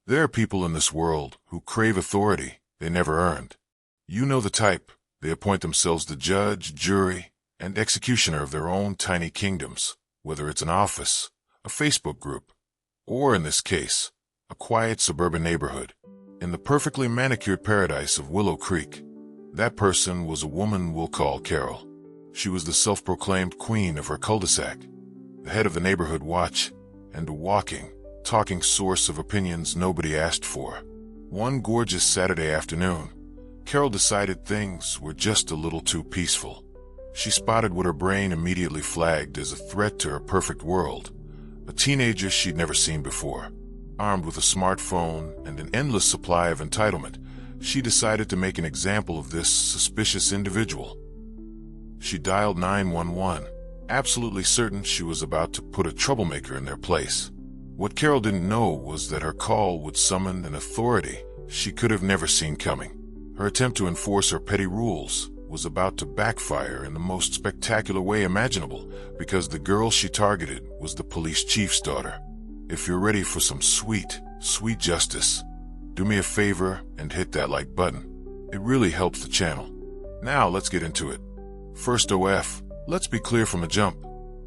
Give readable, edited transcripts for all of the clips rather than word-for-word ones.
There are people in this world who crave authority they never earned. You know the type. They appoint themselves the judge, jury, and executioner of their own tiny kingdoms, whether it's an office, a Facebook group, or in this case, a quiet suburban neighborhood. In the perfectly manicured paradise of Willow Creek, that person was a woman we'll call Carol. She was the self-proclaimed queen of her cul-de-sac, the head of the neighborhood watch, and a walking, talking source of opinions nobody asked for. One gorgeous Saturday afternoon, Carol decided things were just a little too peaceful. She spotted what her brain immediately flagged as a threat to her perfect world, a teenager she'd never seen before. Armed with a smartphone and an endless supply of entitlement, she decided to make an example of this suspicious individual. She dialed 911, absolutely certain she was about to put a troublemaker in their place. What Carol didn't know was that her call would summon an authority she could have never seen coming. Her attempt to enforce her petty rules was about to backfire in the most spectacular way imaginable, because the girl she targeted was the police chief's daughter. If you're ready for some sweet, sweet justice, do me a favor and hit that like button. It really helps the channel. Now let's get into it. First OF, let's be clear from the jump.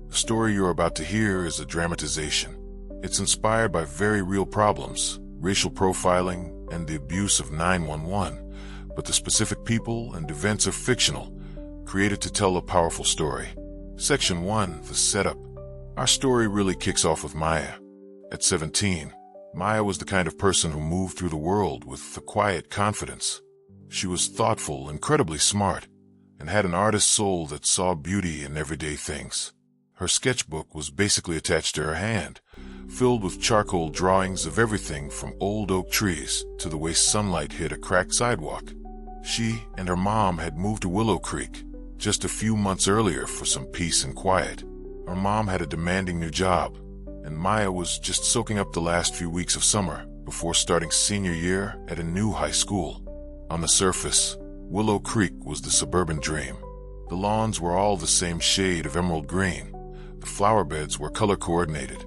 The story you're about to hear is a dramatization. It's inspired by very real problems, racial profiling, and the abuse of 911, but the specific people and events are fictional, created to tell a powerful story. Section 1, the setup. Our story really kicks off with Maya. At 17, Maya was the kind of person who moved through the world with a quiet confidence. She was thoughtful, incredibly smart, and had an artist's soul that saw beauty in everyday things. Her sketchbook was basically attached to her hand, filled with charcoal drawings of everything from old oak trees to the way sunlight hit a cracked sidewalk. She and her mom had moved to Willow Creek just a few months earlier for some peace and quiet. Her mom had a demanding new job, and Maya was just soaking up the last few weeks of summer before starting senior year at a new high school. On the surface, Willow Creek was the suburban dream. The lawns were all the same shade of emerald green, the flower beds were color-coordinated,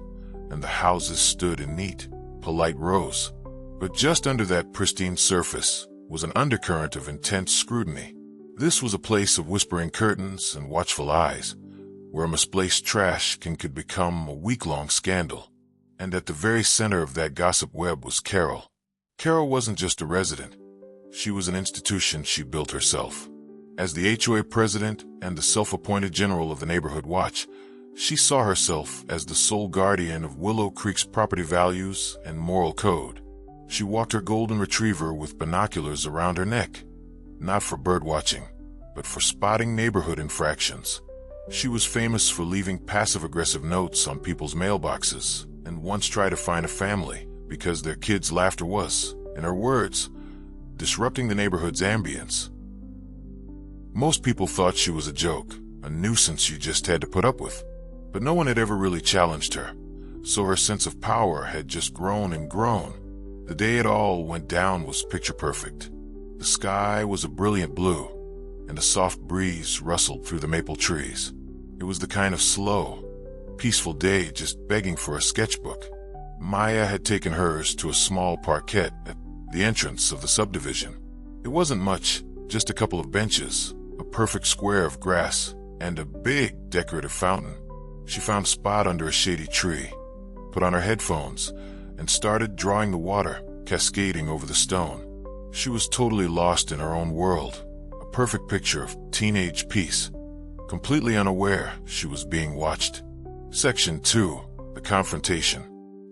and the houses stood in neat, polite rows. But just under that pristine surface was an undercurrent of intense scrutiny. This was a place of whispering curtains and watchful eyes, where misplaced trash could become a week-long scandal. And at the very center of that gossip web was Carol. Carol wasn't just a resident. She was an institution she built herself. As the HOA president and the self-appointed general of the neighborhood watch, she saw herself as the sole guardian of Willow Creek's property values and moral code. She walked her golden retriever with binoculars around her neck, not for bird watching, but for spotting neighborhood infractions. She was famous for leaving passive-aggressive notes on people's mailboxes, and once tried to find a family because their kid's laughter was, in her words, disrupting the neighborhood's ambience. Most people thought she was a joke, a nuisance you just had to put up with, but no one had ever really challenged her, so her sense of power had just grown and grown. The day it all went down was picture perfect. The sky was a brilliant blue, and a soft breeze rustled through the maple trees. It was the kind of slow, peaceful day just begging for a sketchbook. Maya had taken hers to a small parquet at the entrance of the subdivision. It wasn't much, just a couple of benches, a perfect square of grass, and a big decorative fountain. She found a spot under a shady tree, put on her headphones, and started drawing the water cascading over the stone. She was totally lost in her own world, a perfect picture of teenage peace, completely unaware she was being watched. Section 2, the confrontation.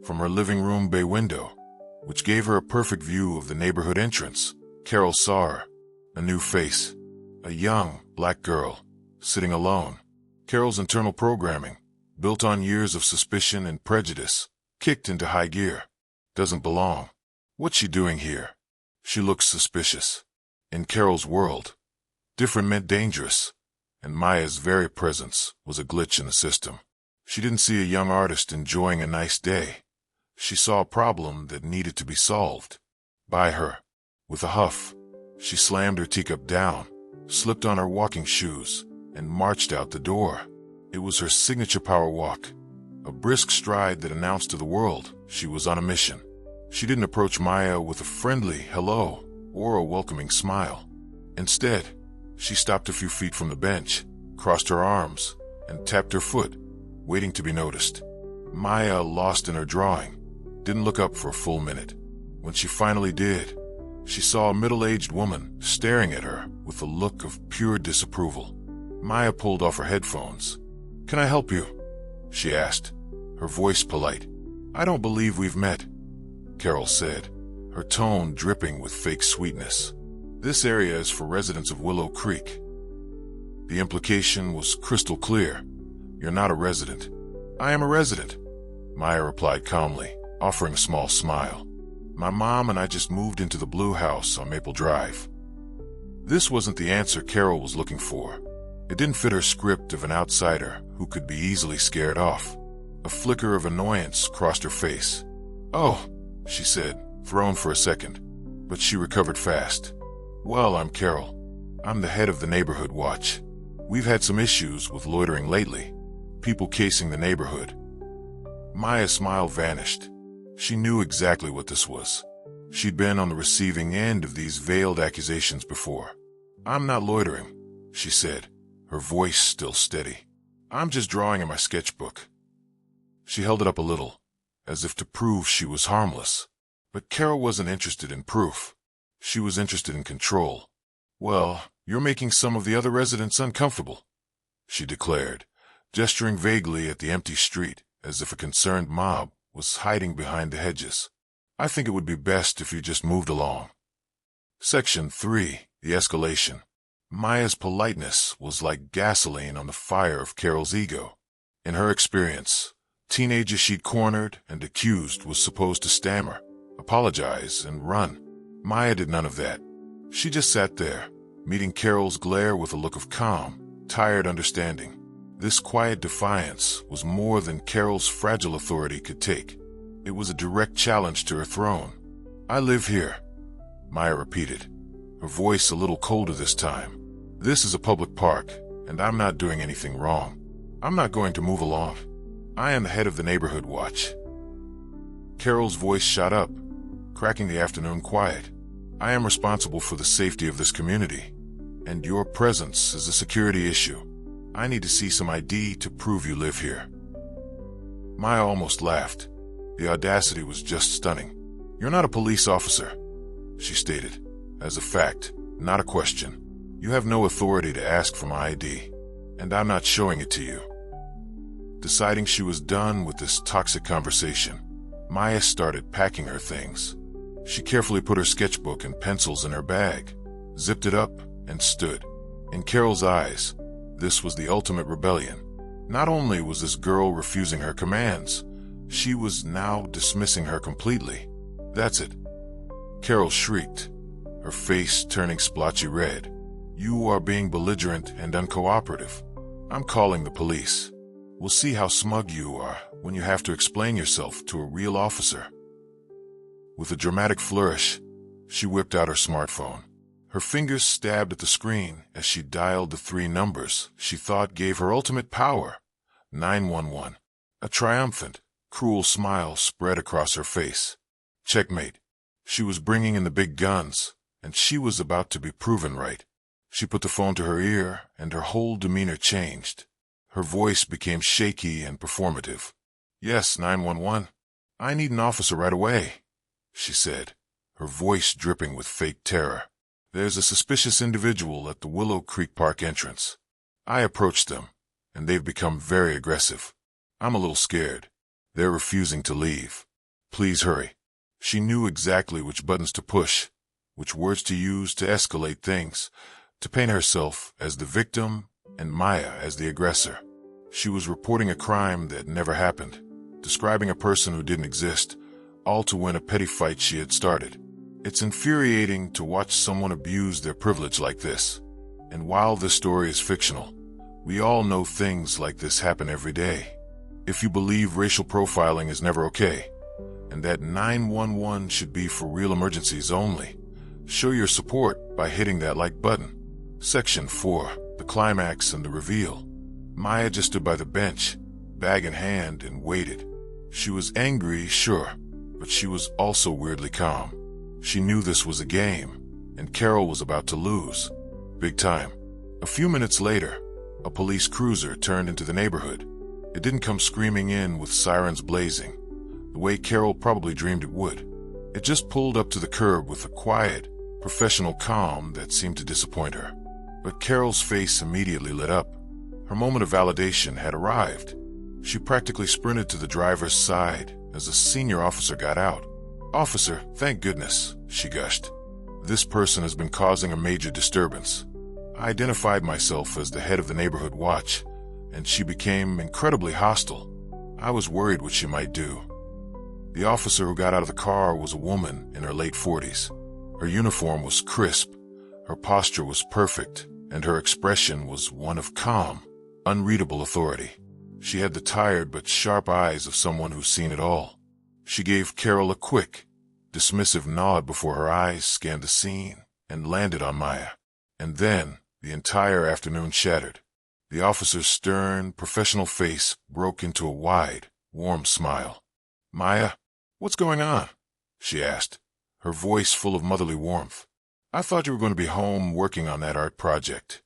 From her living room bay window, which gave her a perfect view of the neighborhood entrance, Carol saw her, a new face, a young, black girl, sitting alone. Carol's internal programming, built on years of suspicion and prejudice, kicked into high gear. Doesn't belong. What's she doing here? She looks suspicious. In Carol's world, different meant dangerous, and Maya's very presence was a glitch in the system. She didn't see a young artist enjoying a nice day. She saw a problem that needed to be solved. By her. With a huff, she slammed her teacup down, slipped on her walking shoes, and marched out the door. It was her signature power walk, a brisk stride that announced to the world she was on a mission. She didn't approach Maya with a friendly hello or a welcoming smile. Instead, she stopped a few feet from the bench, crossed her arms, and tapped her foot, waiting to be noticed. Maya, lost in her drawing, didn't look up for a full minute. When she finally did, she saw a middle-aged woman staring at her with a look of pure disapproval. Maya pulled off her headphones. "Can I help you?" she asked, her voice polite. "I don't believe we've met," Carol said, her tone dripping with fake sweetness. "This area is for residents of Willow Creek." The implication was crystal clear. "You're not a resident." "I am a resident," Maya replied calmly, offering a small smile. "My mom and I just moved into the blue house on Maple Drive." This wasn't the answer Carol was looking for. It didn't fit her script of an outsider who could be easily scared off. A flicker of annoyance crossed her face. "Oh," she said, thrown for a second, but she recovered fast. "Well, I'm Carol. I'm the head of the neighborhood watch. We've had some issues with loitering lately, people casing the neighborhood." Maya's smile vanished. She knew exactly what this was. She'd been on the receiving end of these veiled accusations before. "I'm not loitering," she said, her voice still steady. "I'm just drawing in my sketchbook." She held it up a little, as if to prove she was harmless. But Carol wasn't interested in proof. She was interested in control. "Well, you're making some of the other residents uncomfortable," she declared, gesturing vaguely at the empty street as if a concerned mob was hiding behind the hedges. "I think it would be best if you just moved along." Section 3. The Escalation. Maya's politeness was like gasoline on the fire of Carol's ego. In her experience, teenagers she'd cornered and accused was supposed to stammer, apologize, and run. Maya did none of that. She just sat there, meeting Carol's glare with a look of calm, tired understanding. This quiet defiance was more than Carol's fragile authority could take. It was a direct challenge to her throne. "I live here," Maya repeated, her voice a little colder this time. "This is a public park, and I'm not doing anything wrong. I'm not going to move along. I am the head of the neighborhood watch." Carol's voice shot up, cracking the afternoon quiet. "I am responsible for the safety of this community, and your presence is a security issue. I need to see some ID to prove you live here." Maya almost laughed. The audacity was just stunning. "You're not a police officer," she stated, as a fact, not a question. "You have no authority to ask for my ID, and I'm not showing it to you." Deciding she was done with this toxic conversation, Maya started packing her things. She carefully put her sketchbook and pencils in her bag, zipped it up, and stood. In Carol's eyes, this was the ultimate rebellion. Not only was this girl refusing her commands, she was now dismissing her completely. "That's it," Carol shrieked, her face turning splotchy red. "You are being belligerent and uncooperative. I'm calling the police. We'll see how smug you are when you have to explain yourself to a real officer." With a dramatic flourish, she whipped out her smartphone. Her fingers stabbed at the screen as she dialed the 3 numbers she thought gave her ultimate power. 911. A triumphant, cruel smile spread across her face. Checkmate. She was bringing in the big guns, and she was about to be proven right. She put the phone to her ear, and her whole demeanor changed. Her voice became shaky and performative. "Yes, 911. I need an officer right away," she said, her voice dripping with fake terror. "There's a suspicious individual at the Willow Creek Park entrance. I approached them, and they've become very aggressive. I'm a little scared. They're refusing to leave. Please hurry." She knew exactly which buttons to push, which words to use to escalate things, to paint herself as the victim and Maya as the aggressor. She was reporting a crime that never happened, describing a person who didn't exist, all to win a petty fight she had started. It's infuriating to watch someone abuse their privilege like this. And while this story is fictional, we all know things like this happen every day. If you believe racial profiling is never okay, and that 911 should be for real emergencies only, show your support by hitting that like button. Section 4. The Climax and the Reveal. Maya just stood by the bench, bag in hand, and waited. She was angry, sure, but she was also weirdly calm. She knew this was a game, and Carol was about to lose. Big time. A few minutes later, a police cruiser turned into the neighborhood. It didn't come screaming in with sirens blazing, the way Carol probably dreamed it would. It just pulled up to the curb with a quiet, professional calm that seemed to disappoint her. But Carol's face immediately lit up. Her moment of validation had arrived. She practically sprinted to the driver's side as a senior officer got out. "Officer, thank goodness," she gushed. "This person has been causing a major disturbance." I identified myself as the head of the neighborhood watch, and she became incredibly hostile. I was worried what she might do. The officer who got out of the car was a woman in her late 40s. Her uniform was crisp, her posture was perfect, and her expression was one of calm, unreadable authority. She had the tired but sharp eyes of someone who's seen it all. She gave Carol a quick, dismissive nod before her eyes scanned the scene and landed on Maya. And then the entire afternoon shattered. The officer's stern, professional face broke into a wide, warm smile. "Maya, what's going on?" she asked, her voice full of motherly warmth. "I thought you were going to be home working on that art project."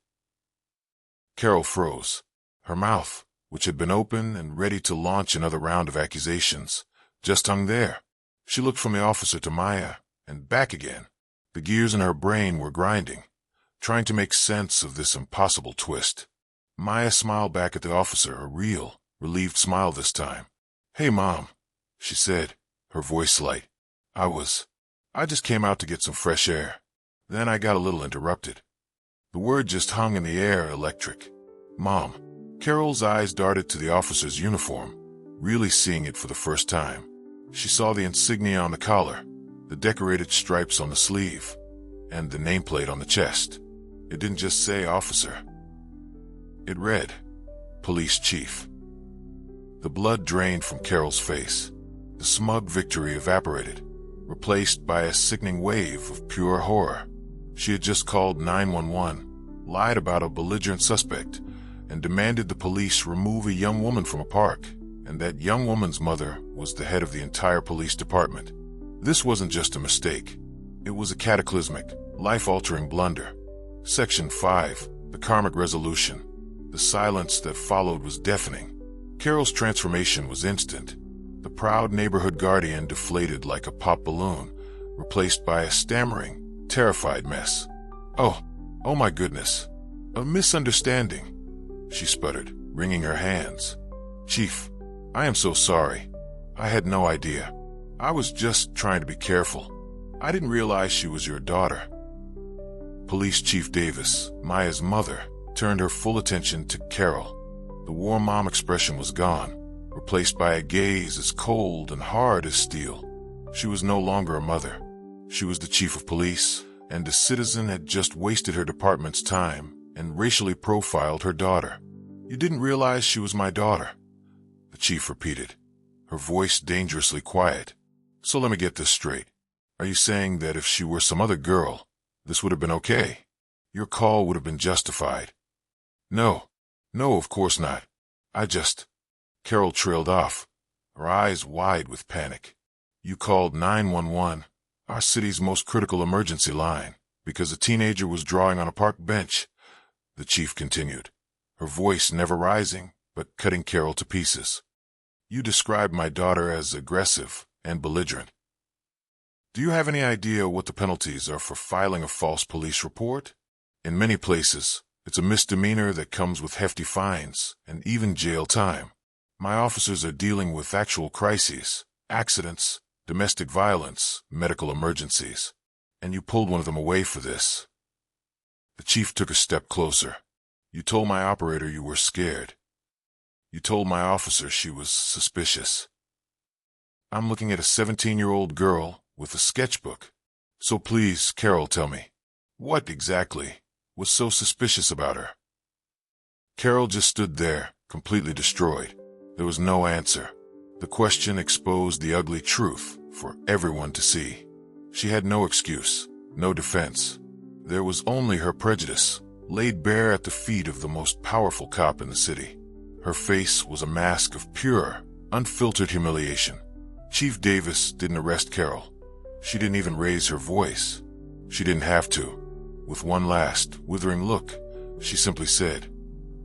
Carol froze. Her mouth, which had been open and ready to launch another round of accusations, just hung there. She looked from the officer to Maya, and back again. The gears in her brain were grinding, trying to make sense of this impossible twist. Maya smiled back at the officer, a real, relieved smile this time. "Hey, Mom," she said, her voice light. I just came out to get some fresh air. Then I got a little interrupted." The word just hung in the air, electric. "Mom." Carol's eyes darted to the officer's uniform, really seeing it for the first time. She saw the insignia on the collar, the decorated stripes on the sleeve, and the nameplate on the chest. It didn't just say officer. It read, Police Chief. The blood drained from Carol's face. The smug victory evaporated, replaced by a sickening wave of pure horror. She had just called 911, lied about a belligerent suspect, and demanded the police remove a young woman from a park, and that young woman's mother was the head of the entire police department. This wasn't just a mistake. It was a cataclysmic, life-altering blunder. Section 5, the karmic resolution. The silence that followed was deafening. Carol's transformation was instant. The proud neighborhood guardian deflated like a pop balloon, replaced by a stammering, terrified mess. Oh my goodness. A misunderstanding," she sputtered, wringing her hands. "Chief, I am so sorry. I had no idea. I was just trying to be careful. I didn't realize she was your daughter." Police Chief Davis, Maya's mother, turned her full attention to Carol. The warm mom expression was gone, replaced by a gaze as cold and hard as steel. She was no longer a mother. She was the chief of police, and a citizen had just wasted her department's time and racially profiled her daughter. "You didn't realize she was my daughter," the chief repeated, her voice dangerously quiet. "So let me get this straight. Are you saying that if she were some other girl, this would have been okay? Your call would have been justified?" No, of course not. Carol trailed off, her eyes wide with panic. "You called 911, our city's most critical emergency line, because a teenager was drawing on a park bench," the chief continued, her voice never rising, but cutting Carol to pieces. "You described my daughter as aggressive and belligerent. Do you have any idea what the penalties are for filing a false police report? In many places, it's a misdemeanor that comes with hefty fines and even jail time. My officers are dealing with actual crises, accidents, domestic violence, medical emergencies. And you pulled one of them away for this." The chief took a step closer. "You told my operator you were scared. You told my officer she was suspicious. I'm looking at a 17-year-old girl with a sketchbook. So please, Carol, tell me, what exactly was so suspicious about her?" Carol just stood there, completely destroyed. There was no answer. The question exposed the ugly truth for everyone to see. She had no excuse, no defense. There was only her prejudice, laid bare at the feet of the most powerful cop in the city. Her face was a mask of pure, unfiltered humiliation. Chief Davis didn't arrest Carol. She didn't even raise her voice. She didn't have to. With one last, withering look, she simply said,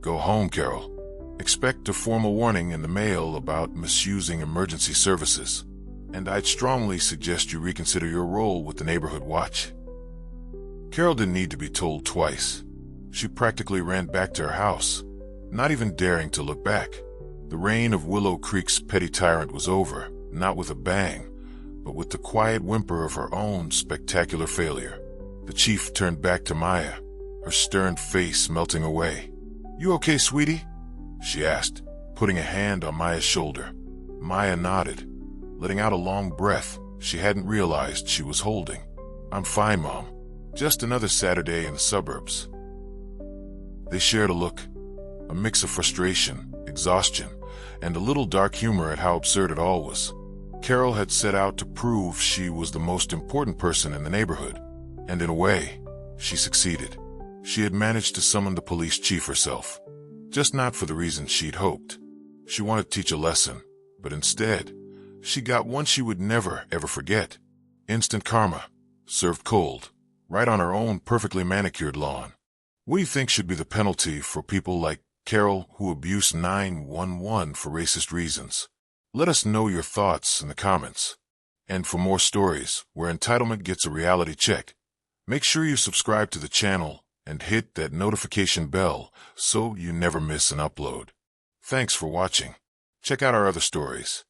"Go home, Carol. Expect a formal warning in the mail about misusing emergency services. And I'd strongly suggest you reconsider your role with the neighborhood watch." Carol didn't need to be told twice. She practically ran back to her house, not even daring to look back. The reign of Willow Creek's petty tyrant was over, not with a bang, but with the quiet whimper of her own spectacular failure. The chief turned back to Maya, her stern face melting away. "You okay, sweetie?" she asked, putting a hand on Maya's shoulder. Maya nodded, letting out a long breath she hadn't realized she was holding. "I'm fine, Mom. Just another Saturday in the suburbs." They shared a look, a mix of frustration, exhaustion, and a little dark humor at how absurd it all was. Carol had set out to prove she was the most important person in the neighborhood, and in a way, she succeeded. She had managed to summon the police chief herself, just not for the reason she'd hoped. She wanted to teach a lesson, but instead, she got one she would never, ever forget. Instant karma, served cold, right on her own perfectly manicured lawn. What do you think should be the penalty for people like Carol who abuse 911 for racist reasons? Let us know your thoughts in the comments. And for more stories where entitlement gets a reality check, make sure you subscribe to the channel and hit that notification bell so you never miss an upload. Thanks for watching. Check out our other stories.